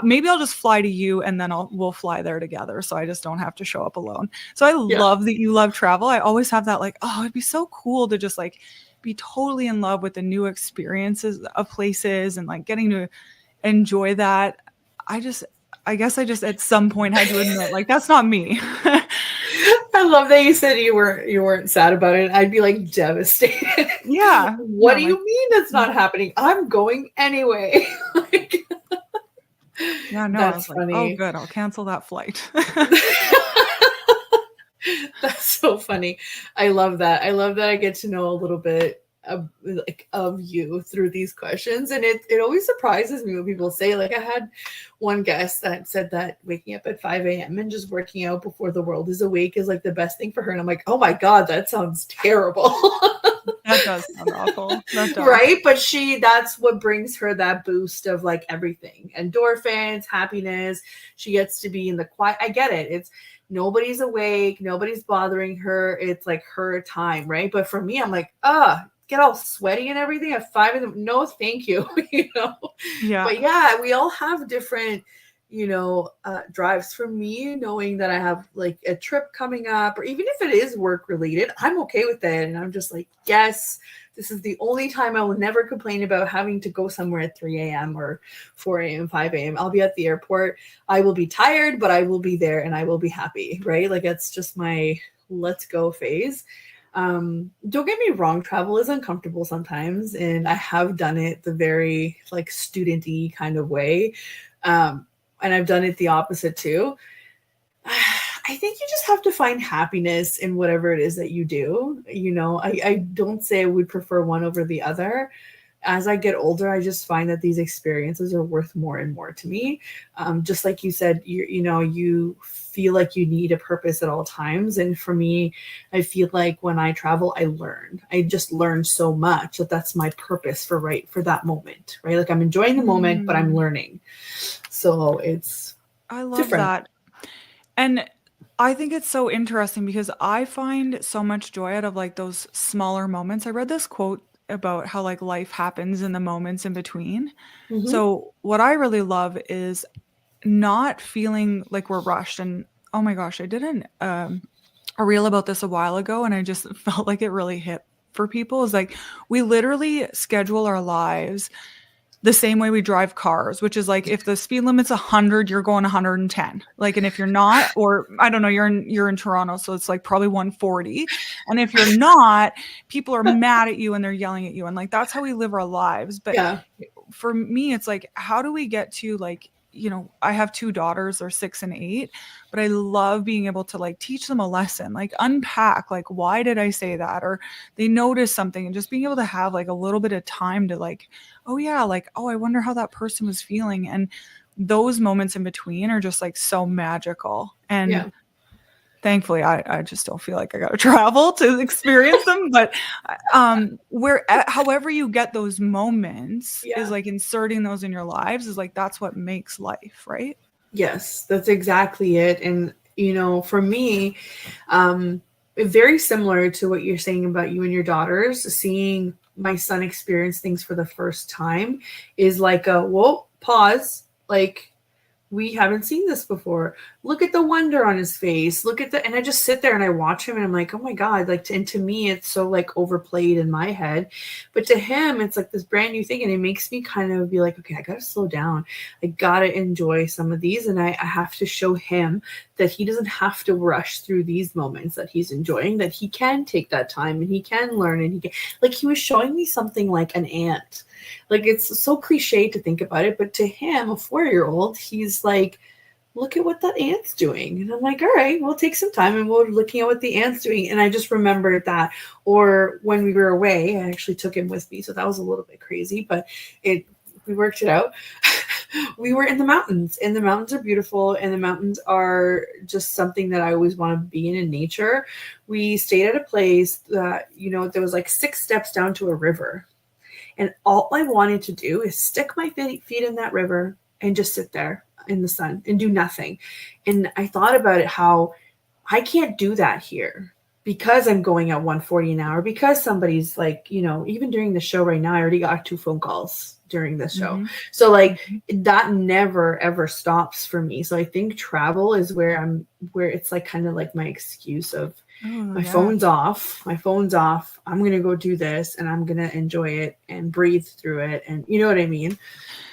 [SPEAKER 2] maybe I'll just fly to you and then we'll fly there together. So I just don't have to show up alone. So I love that you love travel. I always have that like, oh, it'd be so cool to just like be totally in love with the new experiences of places and like getting to enjoy that. I guess I just at some point had to admit, like, that's not me.
[SPEAKER 1] I love that you said you weren't sad about it. I'd be like devastated.
[SPEAKER 2] Yeah.
[SPEAKER 1] What do you mean that's not happening? I'm going anyway. Like,
[SPEAKER 2] yeah, no, that's funny. Like, oh, good. I'll cancel that flight.
[SPEAKER 1] That's so funny. I love that. I love that I get to know a little bit of you through these questions, and it always surprises me when people say, like, I had one guest that said that waking up at 5 a.m. and just working out before the world is awake is like the best thing for her, and I'm like, oh my god, that sounds terrible.
[SPEAKER 2] That does sound awful.
[SPEAKER 1] Right? But that's what brings her that boost of like everything, endorphins, happiness. She gets to be in the quiet. I get it. It's nobody's awake, nobody's bothering her. It's like her time, right? But for me, I'm like, get all sweaty and everything at 5 a.m. No, thank you.
[SPEAKER 2] Yeah.
[SPEAKER 1] But yeah, we all have different, drives. For me, knowing that I have like a trip coming up, or even if it is work related, I'm okay with it. And I'm just like, yes, this is the only time I will never complain about having to go somewhere at 3 a.m. or 4 a.m., 5 a.m. I'll be at the airport. I will be tired, but I will be there and I will be happy, right? Like, that's just my let's go phase. Don't get me wrong, travel is uncomfortable sometimes, and I have done it the very like student-y kind of way. And I've done it the opposite too. I think you just have to find happiness in whatever it is that you do. I don't say I would prefer one over the other. As I get older, I just find that these experiences are worth more and more to me. Just like you said, you feel like you need a purpose at all times. And for me, I feel like when I travel, I just learn so much that's my purpose for that moment, right? Like, I'm enjoying the moment, but I'm learning. So I love
[SPEAKER 2] that. And I think it's so interesting because I find so much joy out of like those smaller moments. I read this quote about how like life happens in the moments in between.
[SPEAKER 1] Hmm.
[SPEAKER 2] So what I really love is not feeling like we're rushed. And oh my gosh, I did a reel about this a while ago and I just felt like it really hit for people. Is like we literally schedule our lives the same way we drive cars, which is like if the speed limit's 100, you're going 110. Like, and if you're not, or I don't know, you're in Toronto, so it's like probably 140. And if you're not, people are mad at you and they're yelling at you. And like that's how we live our lives. But
[SPEAKER 1] Yeah.
[SPEAKER 2] for me, it's like, how do we get to like, I have two daughters, they're 6 and 8, but I love being able to like teach them a lesson, like unpack, like, why did I say that? Or they notice something and just being able to have like a little bit of time to like, oh yeah, like, oh, I wonder how that person was feeling. And those moments in between are just like so magical. And
[SPEAKER 1] Yeah.
[SPEAKER 2] thankfully I just don't feel like I got to travel to experience them. But however you get those moments is
[SPEAKER 1] Yeah.
[SPEAKER 2] like inserting those in your lives is like, that's what makes life, right?
[SPEAKER 1] Yes, that's exactly it. And, for me, very similar to what you're saying about you and your daughters, seeing my son experience things for the first time is like a, whoa, pause. Like, we haven't seen this before. Look at the wonder on his face. And I just sit there and I watch him and I'm like, oh my God. Like, and to me, it's so like overplayed in my head. But to him, it's like this brand new thing. And it makes me kind of be like, okay, I got to slow down. I got to enjoy some of these. And I have to show him that he doesn't have to rush through these moments that he's enjoying, that he can take that time and he can learn. And like, he was showing me something like an ant. Like, it's so cliche to think about it, but to him, a 4-year-old, he's like, look at what that ant's doing. And I'm like, all right, we'll take some time and we're looking at what the ant's doing. And I just remembered that. Or when we were away, I actually took him with me. So that was a little bit crazy, but we worked it out. We were in the mountains, and the mountains are beautiful, and the mountains are just something that I always want to be in nature. We stayed at a place that, there was like 6 steps down to a river. And all I wanted to do is stick my feet in that river and just sit there in the sun and do nothing. And I thought about it, how I can't do that here because I'm going at 140 an hour, because somebody's like, even during the show right now, I already got 2 phone calls during this show.
[SPEAKER 2] Mm-hmm.
[SPEAKER 1] So like that never ever stops for me. So I think travel is where it's like kind of like my excuse of, my phone's off. I'm going to go do this and I'm going to enjoy it and breathe through it. And you know what I mean?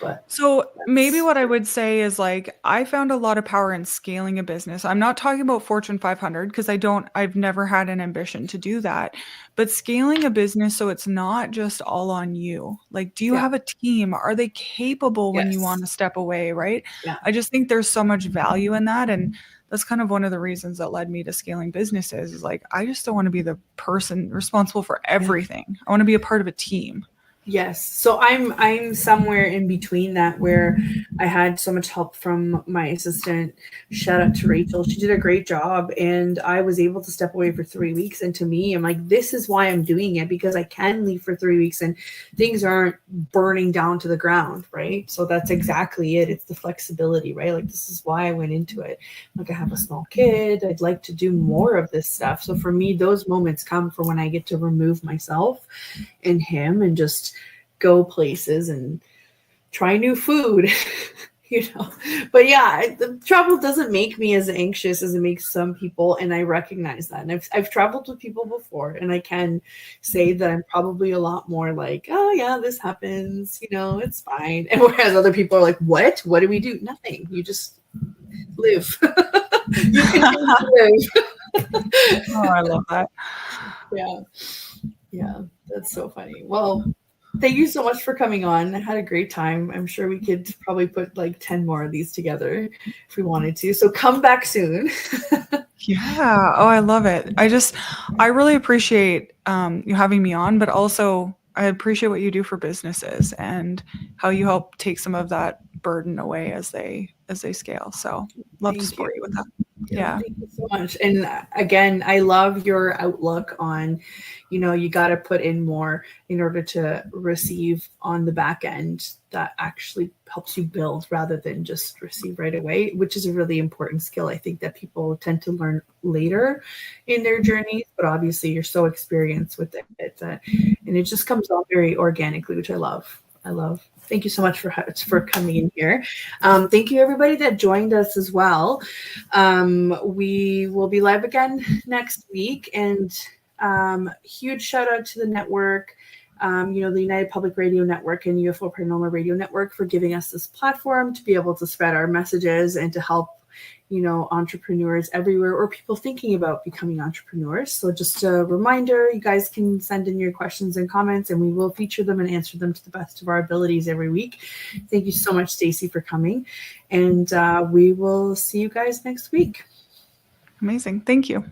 [SPEAKER 1] But
[SPEAKER 2] so maybe what I would say is like, I found a lot of power in scaling a business. I'm not talking about Fortune 500 because I've never had an ambition to do that, but scaling a business so it's not just all on you. Like, do you have a team? Are they capable when you want to step away, right?
[SPEAKER 1] Yeah.
[SPEAKER 2] I just think there's so much value in that. And that's kind of one of the reasons that led me to scaling businesses is like, I just don't want to be the person responsible for everything. I want to be a part of a team.
[SPEAKER 1] Yes. So I'm somewhere in between that, where I had so much help from my assistant. Shout out to Rachel. She did a great job, and I was able to step away for 3 weeks. And to me, I'm like, this is why I'm doing it, because I can leave for 3 weeks and things aren't burning down to the ground, right? So that's exactly it. It's the flexibility, right? Like, this is why I went into it. Like, I have a small kid. I'd like to do more of this stuff. So for me, those moments come from when I get to remove myself and him and just go places and try new food, But yeah, the travel doesn't make me as anxious as it makes some people, and I recognize that. And I've traveled with people before, and I can say that I'm probably a lot more like, oh yeah, this happens, it's fine. And whereas other people are like, what do we do? Nothing. You just live. You can live.
[SPEAKER 2] Oh, I love that.
[SPEAKER 1] Yeah, that's so funny. Well, thank you so much for coming on. I had a great time. I'm sure we could probably put like 10 more of these together if we wanted to. So come back soon.
[SPEAKER 2] Yeah. Oh, I love it. I really appreciate you having me on, but also I appreciate what you do for businesses and how you help take some of that burden away as they scale. So love to support you with that. Yeah.
[SPEAKER 1] Thank you so much. And again, I love your outlook on, you got to put in more in order to receive on the back end. That actually helps you build rather than just receive right away, which is a really important skill. I think that people tend to learn later in their journeys, but obviously you're so experienced with it and it just comes off very organically, which I love. Thank you so much for coming in here. Thank you everybody that joined us as well. We will be live again next week, and huge shout out to the network, the United Public Radio Network and UFO Paranormal Radio Network for giving us this platform to be able to spread our messages and to help entrepreneurs everywhere or people thinking about becoming entrepreneurs. So just a reminder, you guys can send in your questions and comments and we will feature them and answer them to the best of our abilities every week. Thank you so much, Staci, for coming. And we will see you guys next week.
[SPEAKER 2] Amazing. Thank you.